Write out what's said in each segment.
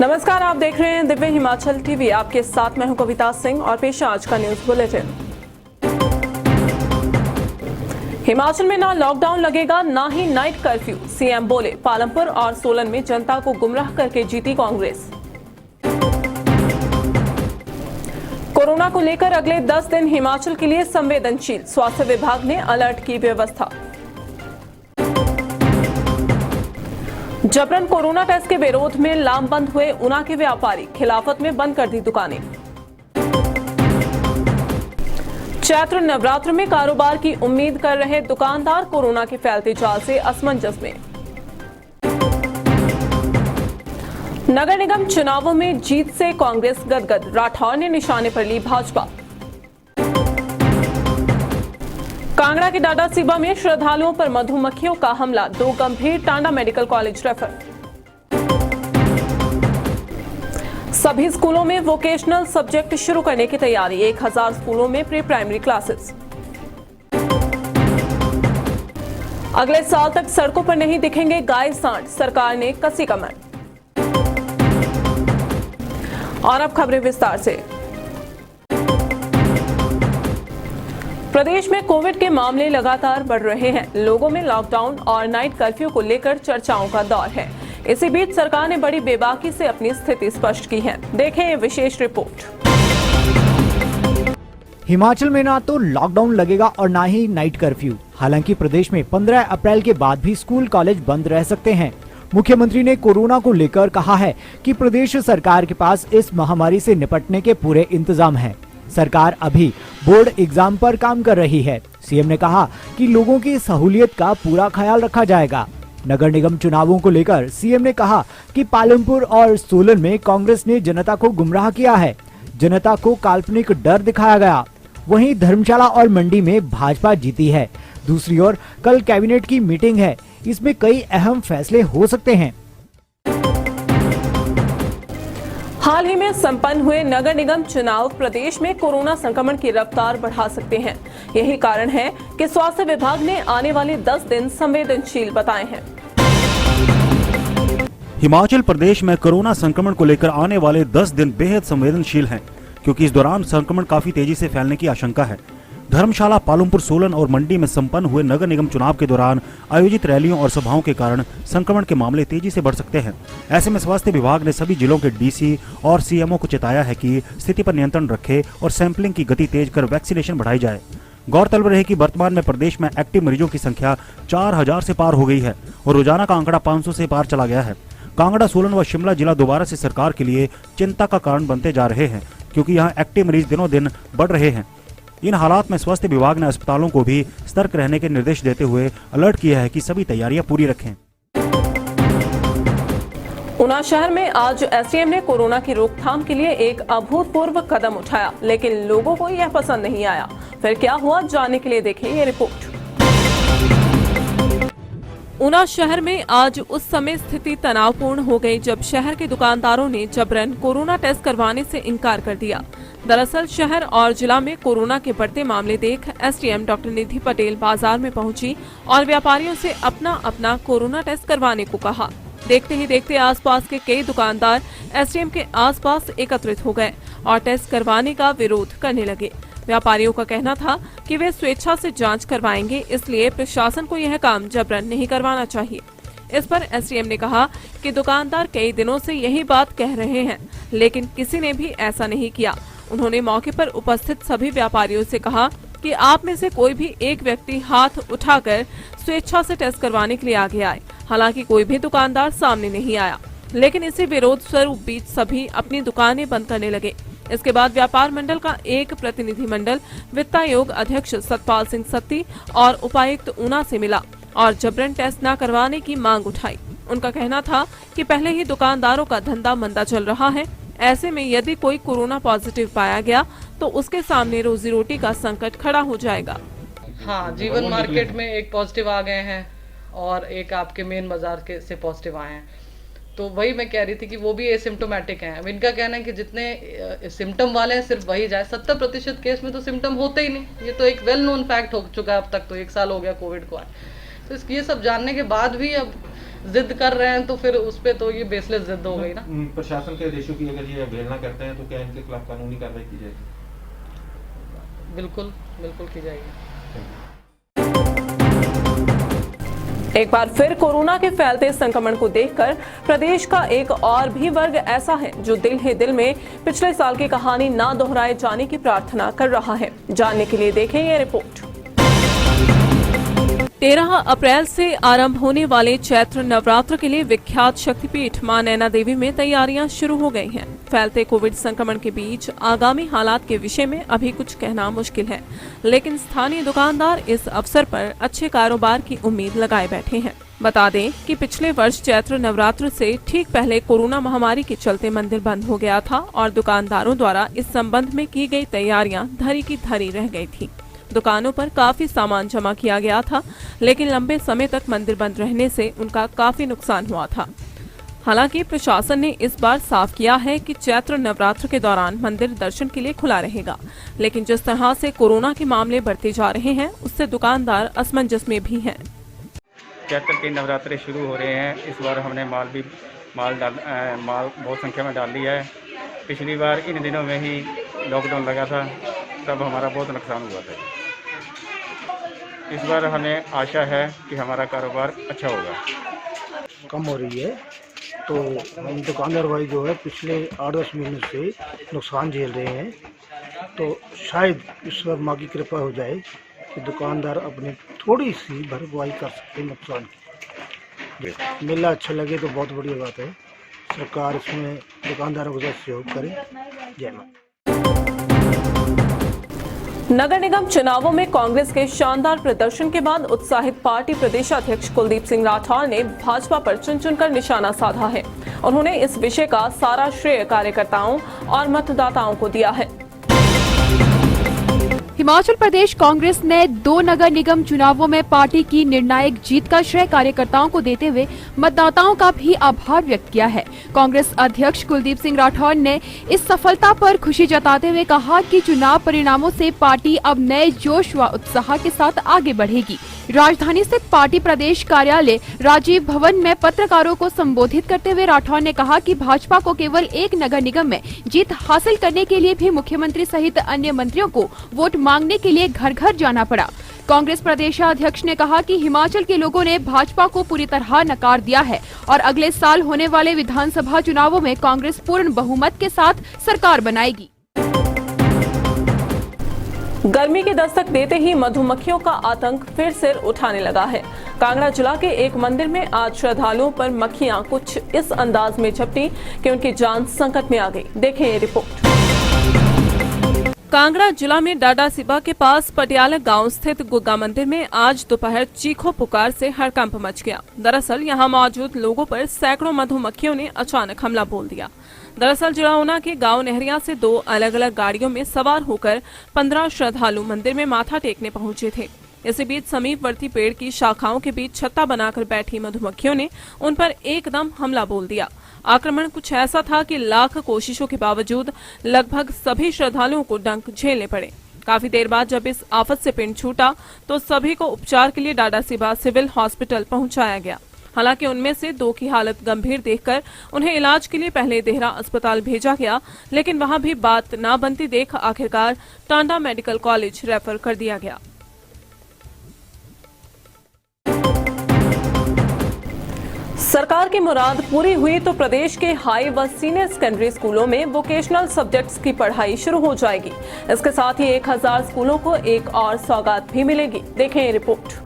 नमस्कार, आप देख रहे हैं दिव्य हिमाचल टीवी। आपके साथ मैं हूं कविता सिंह और पेश है आज का न्यूज बुलेटिन। हिमाचल में ना लॉकडाउन लगेगा ना ही नाइट कर्फ्यू, सीएम बोले। पालमपुर और सोलन में जनता को गुमराह करके जीती कांग्रेस। कोरोना को लेकर अगले 10 दिन हिमाचल के लिए संवेदनशील, स्वास्थ्य विभाग ने अलर्ट की व्यवस्था। जबरन कोरोना टेस्ट के विरोध में लामबंद हुए ऊना के व्यापारी, खिलाफत में बंद कर दी दुकानें। चैत्र नवरात्र में कारोबार की उम्मीद कर रहे दुकानदार कोरोना के फैलते जाल से असमंजस में। नगर निगम चुनावों में जीत से कांग्रेस गदगद, राठौर ने निशाने पर ली भाजपा। कांगड़ा के डाडासीबा में श्रद्धालुओं पर मधुमक्खियों का हमला, 2 गंभीर, टांडा मेडिकल कॉलेज रेफर। सभी स्कूलों में वोकेशनल सब्जेक्ट शुरू करने की तैयारी, 1000 स्कूलों में प्री प्राइमरी क्लासेस। अगले साल तक सड़कों पर नहीं दिखेंगे गाय सांड, सरकार ने कसी कमर। और अब खबरें विस्तार से। प्रदेश में कोविड के मामले लगातार बढ़ रहे हैं। लोगों में लॉकडाउन और नाइट कर्फ्यू को लेकर चर्चाओं का दौर है। इसी बीच सरकार ने बड़ी बेबाकी से अपनी स्थिति स्पष्ट की है। देखें ये विशेष रिपोर्ट। हिमाचल में ना तो लॉकडाउन लगेगा और ना ही नाइट कर्फ्यू। हालांकि प्रदेश में 15 अप्रैल के बाद भी स्कूल कॉलेज बंद रह सकते हैं। मुख्यमंत्री ने कोरोना को लेकर कहा है कि प्रदेश सरकार के पास इस महामारी से निपटने के पूरे इंतजाम हैं। सरकार अभी बोर्ड एग्जाम पर काम कर रही है। सीएम ने कहा कि लोगों की सहूलियत का पूरा ख्याल रखा जाएगा। नगर निगम चुनावों को लेकर सीएम ने कहा कि पालमपुर और सोलन में कांग्रेस ने जनता को गुमराह किया है। जनता को काल्पनिक डर दिखाया गया। वहीं धर्मशाला और मंडी में भाजपा जीती है। दूसरी ओर कल कैबिनेट की मीटिंग है, इसमें कई अहम फैसले हो सकते हैं। हाल ही में संपन्न हुए नगर निगम चुनाव प्रदेश में कोरोना संक्रमण की रफ्तार बढ़ा सकते हैं। यही कारण है कि स्वास्थ्य विभाग ने आने वाले 10 दिन संवेदनशील बताए हैं। हिमाचल प्रदेश में कोरोना संक्रमण को लेकर आने वाले 10 दिन बेहद संवेदनशील हैं, क्योंकि इस दौरान संक्रमण काफी तेजी से फैलने की आशंका है। धर्मशाला, पालमपुर, सोलन और मंडी में संपन्न हुए नगर निगम चुनाव के दौरान आयोजित रैलियों और सभाओं के कारण संक्रमण के मामले तेजी से बढ़ सकते हैं। ऐसे में स्वास्थ्य विभाग ने सभी जिलों के डीसी और सीएमओ को चेताया है कि स्थिति पर नियंत्रण रखे और सैंपलिंग की गति तेज कर वैक्सीनेशन बढ़ाई जाए। गौरतलब रहे कि वर्तमान में प्रदेश में एक्टिव मरीजों की संख्या 4000 से पार हो गई है और रोजाना का आंकड़ा 500 से पार चला गया है। कांगड़ा, सोलन व शिमला जिला दोबारा से सरकार के लिए चिंता का कारण बनते जा रहे हैं, क्योंकि यहाँ एक्टिव मरीज दिनों दिन बढ़ रहे हैं। इन हालात में स्वास्थ्य विभाग ने अस्पतालों को भी सतर्क रहने के निर्देश देते हुए अलर्ट किया है कि सभी तैयारियां पूरी रखें। ऊना शहर में आज एसडीएम ने कोरोना की रोकथाम के लिए एक अभूतपूर्व कदम उठाया, लेकिन लोगों को यह पसंद नहीं आया। फिर क्या हुआ, जानने के लिए देखें ये रिपोर्ट। ऊना शहर में आज उस समय स्थिति तनावपूर्ण हो गई जब शहर के दुकानदारों ने जबरन कोरोना टेस्ट करवाने से इनकार कर दिया। दरअसल शहर और जिला में कोरोना के बढ़ते मामले देख एसडीएम डॉक्टर निधि पटेल बाजार में पहुंची और व्यापारियों से अपना अपना कोरोना टेस्ट करवाने को कहा। देखते ही देखते आसपास के कई दुकानदार एसडीएम के आसपास एकत्रित हो गए और टेस्ट करवाने का विरोध करने लगे। व्यापारियों का कहना था कि वे स्वेच्छा से जांच करवाएंगे, इसलिए प्रशासन को यह काम जबरन नहीं करवाना चाहिए। इस पर एसडीएम ने कहा कि दुकानदार कई दिनों से यही बात कह रहे हैं, लेकिन किसी ने भी ऐसा नहीं किया। उन्होंने मौके पर उपस्थित सभी व्यापारियों से कहा कि आप में से कोई भी एक व्यक्ति हाथ उठाकर स्वेच्छा से टेस्ट करवाने के लिए आगे आए। हालांकि कोई भी दुकानदार सामने नहीं आया, लेकिन इसी विरोध स्वरूप बीच सभी अपनी दुकानें बंद करने लगे। इसके बाद व्यापार मंडल का एक प्रतिनिधि मंडल वित्तायोग अध्यक्ष सतपाल सिंह सत्ती और उपायुक्त ऊना से मिला और जबरन टेस्ट न करवाने की मांग उठाई। उनका कहना था कि पहले ही दुकानदारों का धंधा मंदा चल रहा है, ऐसे में यदि कोई कोरोना पॉजिटिव पाया गया तो उसके सामने रोजी रोटी का संकट खड़ा हो जाएगा। हाँ, जीवन मार्केट में एक पॉजिटिव आ गए हैं और एक आपके मेन बाजार के से पॉजिटिव आए हैं। तो वही मैं कह रही थी कि वो भी एसिम्टोमेटिक हैं। अब इनका कहना है कि जितने सिम्टम वाले हैं सिर्फ वही जाए। 70% केस में तो सिम्टम होते ही नहीं। ये तो एक वेल नोन फैक्ट हो चुका है अब तक, तो 1 साल हो गया कोविड को आए। तो ये सब जानने के बाद भी अब जिद कर रहे हैं तो फिर उस पे तो ये बेसलेस जिद हो गई ना। प्रशासन के आदेशों की अगर ये अवहेलना करते हैं तो क्या इनके खिलाफ कानूनी कार्रवाई की जाएगी? बिल्कुल बिल्कुल की जाएगी। एक बार फिर कोरोना के फैलते संक्रमण को देखकर प्रदेश का एक और भी वर्ग ऐसा है जो दिल ही दिल में पिछले साल की कहानी ना दोहराए जाने की प्रार्थना कर रहा है। जानने के लिए देखें ये रिपोर्ट। 13 अप्रैल से आरंभ होने वाले चैत्र नवरात्र के लिए विख्यात शक्तिपीठ मां नैना देवी में तैयारियां शुरू हो गई हैं। फैलते कोविड संक्रमण के बीच आगामी हालात के विषय में अभी कुछ कहना मुश्किल है, लेकिन स्थानीय दुकानदार इस अवसर पर अच्छे कारोबार की उम्मीद लगाए बैठे हैं। बता दें कि पिछले वर्ष चैत्र नवरात्र से ठीक पहले कोरोना महामारी के चलते मंदिर बंद हो गया था और दुकानदारों द्वारा इस संबंध में की गई तैयारियां धरी की धरी रह गई थी। दुकानों पर काफी सामान जमा किया गया था, लेकिन लंबे समय तक मंदिर बंद रहने से उनका काफी नुकसान हुआ था। हालांकि प्रशासन ने इस बार साफ किया है कि चैत्र नवरात्र के दौरान मंदिर दर्शन के लिए खुला रहेगा, लेकिन जिस तरह से कोरोना के मामले बढ़ते जा रहे हैं उससे दुकानदार असमंजस में भी हैं। चैत्र के नवरात्रे शुरू हो रहे हैं। इस बार हमने माल बहुत संख्या में डाल लिया है। पिछली बार इन दिनों में ही लॉकडाउन लगा था, तब हमारा बहुत नुकसान हुआ था। इस बार हमें आशा है कि हमारा कारोबार अच्छा होगा। कम हो रही है तो हम दुकानदार भाई जो है पिछले 8-10 महीनों से नुकसान झेल रहे हैं, तो शायद इस बार माँ की कृपा हो जाए कि दुकानदार अपनी थोड़ी सी भरपाई कर सकते हैं नुकसान की। मेला अच्छा लगे तो बहुत बढ़िया बात है। सरकार इसमें दुकानदारों को सहयोग करे। जय माता। नगर निगम चुनावों में कांग्रेस के शानदार प्रदर्शन के बाद उत्साहित पार्टी प्रदेशाध्यक्ष कुलदीप सिंह राठौर ने भाजपा पर चुन चुनकर निशाना साधा है। उन्होंने इस विषय का सारा श्रेय कार्यकर्ताओं और मतदाताओं को दिया है। हिमाचल प्रदेश कांग्रेस ने 2 नगर निगम चुनावों में पार्टी की निर्णायक जीत का श्रेय कार्यकर्ताओं को देते हुए मतदाताओं का भी आभार व्यक्त किया है। कांग्रेस अध्यक्ष कुलदीप सिंह राठौर ने इस सफलता पर खुशी जताते हुए कहा कि चुनाव परिणामों से पार्टी अब नए जोश व उत्साह के साथ आगे बढ़ेगी। राजधानी स्थित पार्टी प्रदेश कार्यालय राजीव भवन में पत्रकारों को संबोधित करते हुए राठौर ने कहा कि भाजपा को केवल एक नगर निगम में जीत हासिल करने के लिए भी मुख्यमंत्री सहित अन्य मंत्रियों को वोट मांगने के लिए घर घर जाना पड़ा। कांग्रेस प्रदेशाध्यक्ष ने कहा कि हिमाचल के लोगों ने भाजपा को पूरी तरह नकार दिया है और अगले साल होने वाले विधानसभा चुनावों में कांग्रेस पूर्ण बहुमत के साथ सरकार बनाएगी। गर्मी की दस्तक देते ही मधुमक्खियों का आतंक फिर सिर उठाने लगा है। कांगड़ा जिला के एक मंदिर में आज श्रद्धालुओं पर मक्खियां कुछ इस अंदाज में झपटी कि उनकी जान संकट में आ गई। देखें ये रिपोर्ट। कांगड़ा जिला में डाडासीबा के पास पटियाला गांव स्थित गुग्गा मंदिर में आज दोपहर चीखों पुकार से हड़कंप मच गया। दरअसल यहां मौजूद लोगों पर सैकड़ों मधुमक्खियों ने अचानक हमला बोल दिया। दरअसल जिलाओना के गांव नहरिया से 2 अलग अलग गाड़ियों में सवार होकर 15 श्रद्धालु मंदिर में माथा टेकने पहुंचे थे। इसी बीच समीपवर्ती पेड़ की शाखाओं के बीच छत्ता बनाकर बैठी मधुमक्खियों ने उन पर एकदम हमला बोल दिया। आक्रमण कुछ ऐसा था कि लाख कोशिशों के बावजूद लगभग सभी श्रद्धालुओं को डंक झेलने पड़े। काफी देर बाद जब इस आफत से पिंड छूटा तो सभी को उपचार के लिए डाडासीबा सिविल हॉस्पिटल पहुंचाया गया। हालांकि उनमें से 2 की हालत गंभीर देखकर उन्हें इलाज के लिए पहले देहरा अस्पताल भेजा गया, लेकिन वहां भी बात ना बनती देख आखिरकार टांडा मेडिकल कॉलेज रेफर कर दिया गया। सरकार की मुराद पूरी हुई तो प्रदेश के हाई व सीनियर सेकेंडरी स्कूलों में वोकेशनल सब्जेक्ट्स की पढ़ाई शुरू हो जाएगी। इसके साथ ही 1000 स्कूलों को एक और सौगात भी मिलेगी। देखें ये रिपोर्ट।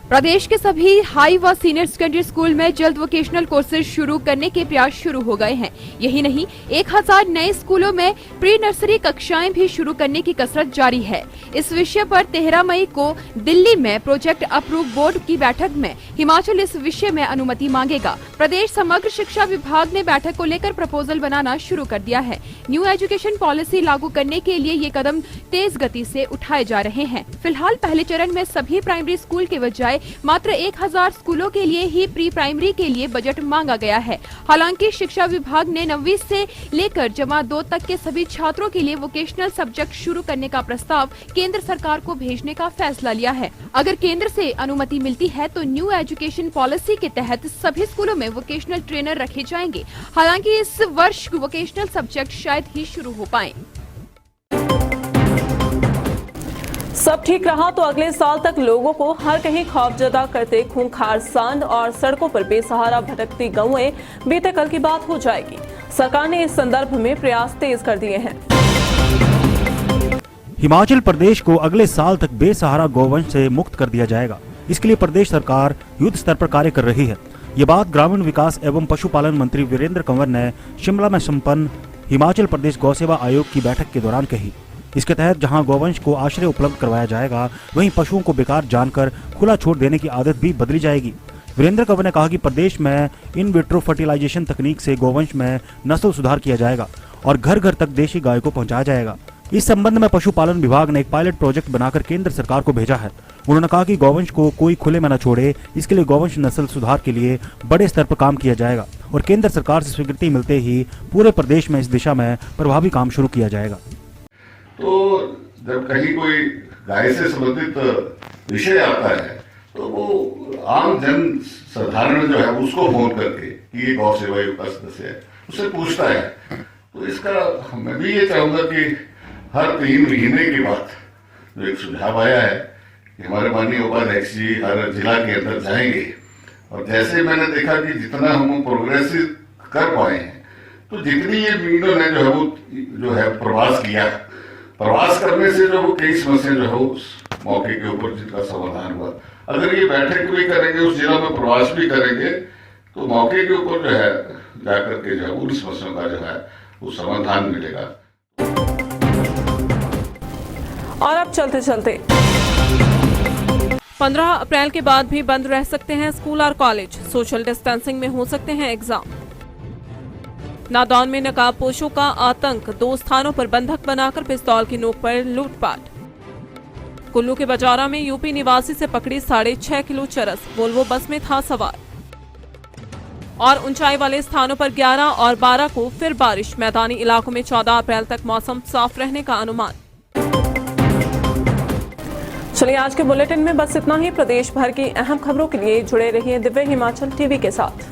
प्रदेश के सभी हाई व सीनियर सेकेंडरी स्कूल में जल्द वोकेशनल कोर्सेज शुरू करने के प्रयास शुरू हो गए हैं। यही नहीं, 1000 नए स्कूलों में प्री नर्सरी कक्षाएं भी शुरू करने की कसरत जारी है। इस विषय पर 13 मई को दिल्ली में प्रोजेक्ट अप्रूव बोर्ड की बैठक में हिमाचल इस विषय में अनुमति मांगेगा। प्रदेश समग्र शिक्षा विभाग ने बैठक को लेकर प्रपोजल बनाना शुरू कर दिया है। न्यू एजुकेशन पॉलिसी लागू करने के लिए ये कदम तेज गति से उठाए जा रहे हैं। फिलहाल पहले चरण में सभी प्राइमरी स्कूल के बजाय मात्र 1000 स्कूलों के लिए ही प्री प्राइमरी के लिए बजट मांगा गया है। हालांकि शिक्षा विभाग ने 9वीं से लेकर जमा 2 तक के सभी छात्रों के लिए वोकेशनल सब्जेक्ट शुरू करने का प्रस्ताव केंद्र सरकार को भेजने का फैसला लिया है। अगर केंद्र से अनुमति मिलती है तो न्यू एजुकेशन पॉलिसी के तहत सभी स्कूलों में वोकेशनल ट्रेनर रखे जाएंगे। हालांकि इस वर्ष वोकेशनल सब्जेक्ट शायद ही शुरू हो पाएं। सब ठीक रहा तो अगले साल तक लोगों को हर कहीं खौफजदा करते खूंखार सांड और सड़कों पर बेसहारा भटकती गौएं बीते कल की बात हो जाएगी। सरकार ने इस संदर्भ में प्रयास तेज कर दिए हैं। हिमाचल प्रदेश को अगले साल तक बेसहारा गौवंश से मुक्त कर दिया जाएगा। इसके लिए प्रदेश सरकार युद्ध स्तर पर कार्य कर रही है। ये बात ग्रामीण विकास एवं पशुपालन मंत्री वीरेंद्र कंवर ने शिमला में संपन्न हिमाचल प्रदेश गौसेवा आयोग की बैठक के दौरान कही। इसके तहत जहां गौवंश को आश्रय उपलब्ध करवाया जाएगा, वहीं पशुओं को बेकार जानकर खुला छोड़ देने की आदत भी बदली जाएगी। वीरेंद्र कंवर ने कहा कि प्रदेश में इन विट्रो फर्टिलाइजेशन तकनीक से गौवंश में नस्ल सुधार किया जाएगा और घर घर तक देशी गाय को पहुंचाया जाएगा। इस संबंध में पशुपालन विभाग ने एक पायलट प्रोजेक्ट बनाकर केंद्र सरकार को भेजा है। उन्होंने कहा कि गौवंश को कोई खुले में न छोड़े, इसके लिए गौवंश नस्ल सुधार के लिए बड़े स्तर पर काम किया जाएगा और केंद्र सरकार से स्वीकृति मिलते ही पूरे प्रदेश में इस दिशा में प्रभावी काम शुरू किया जाएगा। तो जब कहीं कोई गाय से संबंधित विषय आता है तो वो आम जन साधारण जो है उसको फोन करके कि ये गौ सेवा आयोग का सदस्य है, उससे पूछता है। तो इसका मैं भी ये चाहूंगा कि हर 3 महीने के बाद जो एक सुझाव आया है कि हमारे माननीय उपाध्यक्ष जी हर जिला के अंदर जाएंगे और जैसे मैंने देखा कि जितना हम प्रोग्रेस कर पाए हैं, तो जितनी ये मीडिया ने जो है प्रवास किया, प्रवास करने से जो कई समस्या जो है उस मौके के ऊपर जिनका समाधान हुआ, अगर ये बैठक भी करेंगे, उस जिला में प्रवास भी करेंगे, तो मौके के ऊपर जो है जाकर के जो है उन समस्याओं का जो है वो समाधान मिलेगा। और अब चलते चलते 15 अप्रैल के बाद भी बंद रह सकते हैं स्कूल और कॉलेज। सोशल डिस्टेंसिंग में हो सकते हैं एग्जाम। नादौन में नकाबपोशों का आतंक, 2 स्थानों पर बंधक बनाकर पिस्तौल की नोक पर लूटपाट। कुल्लू के बजारा में यूपी निवासी से पकड़ी 6.5 किलो चरस, वोल्वो बस में था सवार। और ऊंचाई वाले स्थानों पर 11 और 12 को फिर बारिश, मैदानी इलाकों में 14 अप्रैल तक मौसम साफ रहने का अनुमान। चलिए आज के बुलेटिन में बस इतना ही। प्रदेश भर की अहम खबरों के लिए जुड़े रहिए दिव्य हिमाचल टीवी के साथ।